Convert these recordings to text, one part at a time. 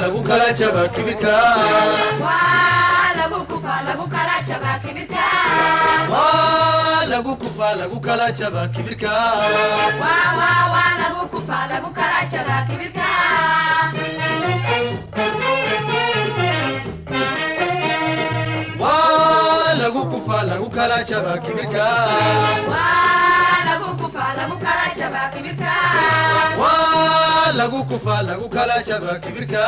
lagu kala jaba kibirka lagu kufa lagu kala jaba kibirka lagu kufa lagu kala jaba kibirka lagu kufa lagu kala jaba kibirka lagu kufa lagu kala jaba kibirka lagu kufa lagu kala jaba kibirka lagu kufa lagu kala jaba kibirka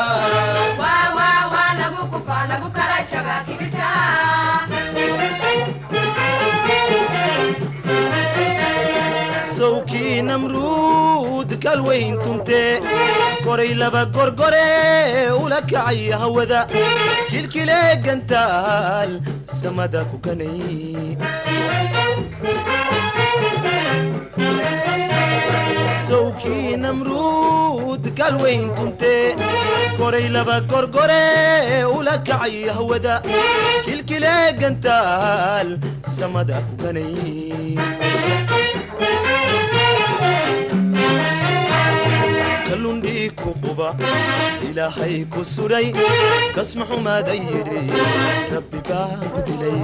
lagu kufa lagu kala jaba kibirka sawki namrud kalweyn tunte koray laba gorgore ula kacay hawada kilkile gantaal samada ku kanay sawki namrud kalweyn tunte koray laba gorgore ula kacay hawada kilkile gantaal samada ku kanay كلندي كوبا إلهي كسري كسمح ما ديري ربي بانك دلي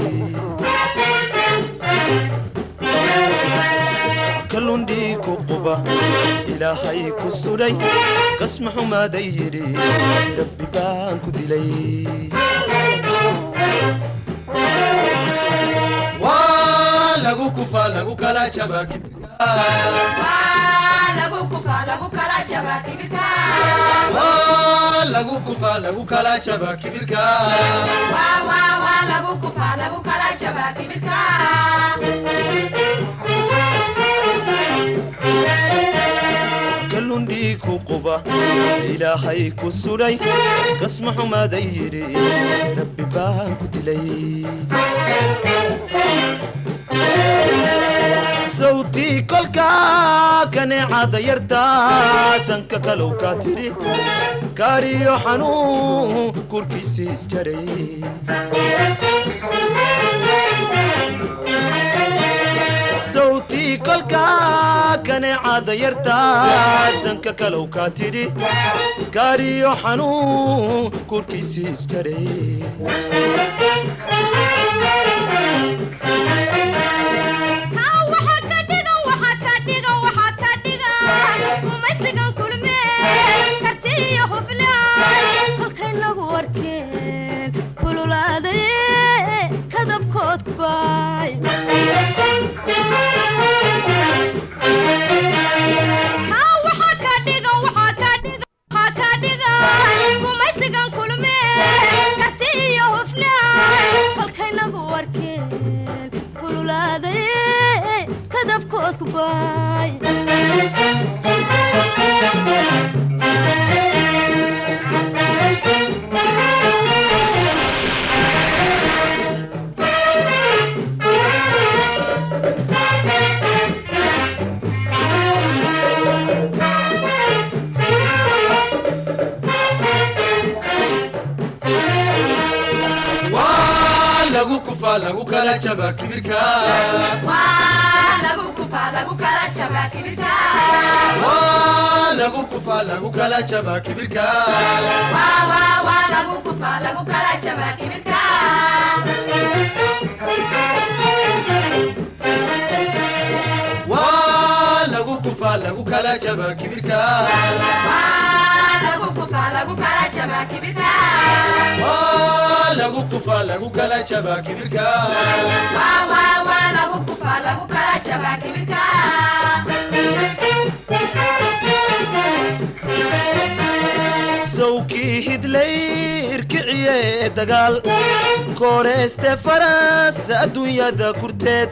كلندي كوبا إلهي كسري كسمح ما ديري ربي بانك دلي lagu kufa lagu kala jaba kibirka lagu kufa lagu kala jaba kibirka lagu kufa lagu kala jaba kibirka lagu kufa lagu kala jaba kibirka كلندي كوبا إلهي كسري كسمح ما ديري ربي بانك دلي صوتي كلكا كان عاد يرتا سنك كلو كاتري كاريو حنو كوركي سيستري صوتي كلكا كان عاد يرتا سنك كلو كاتري كاريو حنو كوركي سيستري lagu kufa lagu kala jaba kibirka lagu kufa lagu kala jaba kibirka lagu kufa lagu kala jaba kibirka lagu kufa lagu kala jaba kibirka lagu kufa lagu kala jaba kibirka lagu kufa lagu kala jaba kibirka lagu kufa lagu kala jaba kibirka lagu kufa lagu kala jaba kibirka sawki hidlayr kiciye dagaal kooreste faras adduunyada kurteed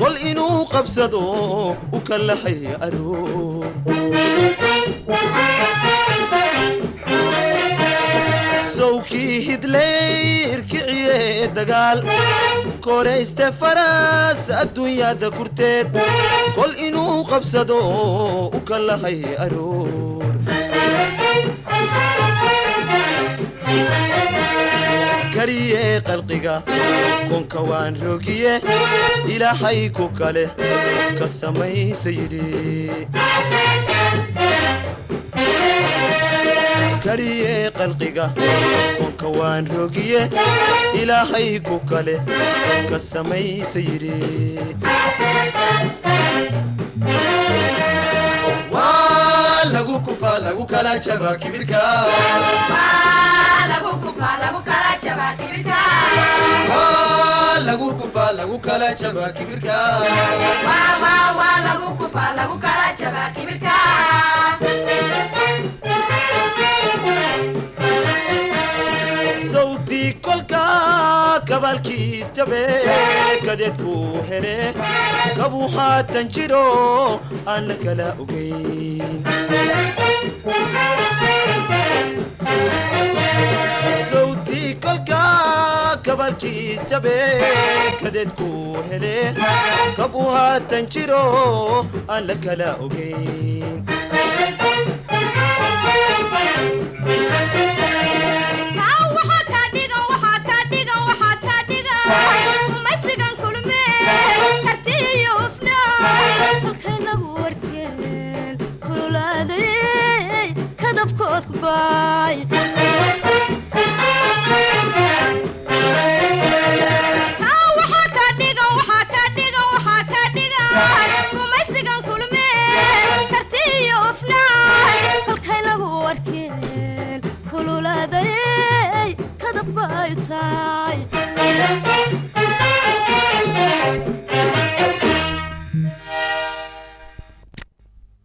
kol inuu qabsado u kalahay aroor كوكي هدلير كعيه دقال كوري استفراس الدنيا دكورتيت كل إنو قبصدو وكلا هي أرور كريه قلقيقا كون كوان روكيه إلى حي كوكاله كسمي سيدي كريه قلقيقا كون كوان روكيه إلى حي كوكاله كسمي سيدي lagu kufa lagu kala jaba kibirka lagu kufa lagu kala jaba kibirka lagu kufa lagu kala jaba kibirka lagu kufa lagu kala jaba kibirka صوتي كلكا كبالكيس جبه كدت كوهره كبوها تنجرو أنك لا أجين صوتي كلكا كبالكيس جبه كدت كوهره كبوها تنجرو أنك لا أجين باي كل ولادي كذب بايتاي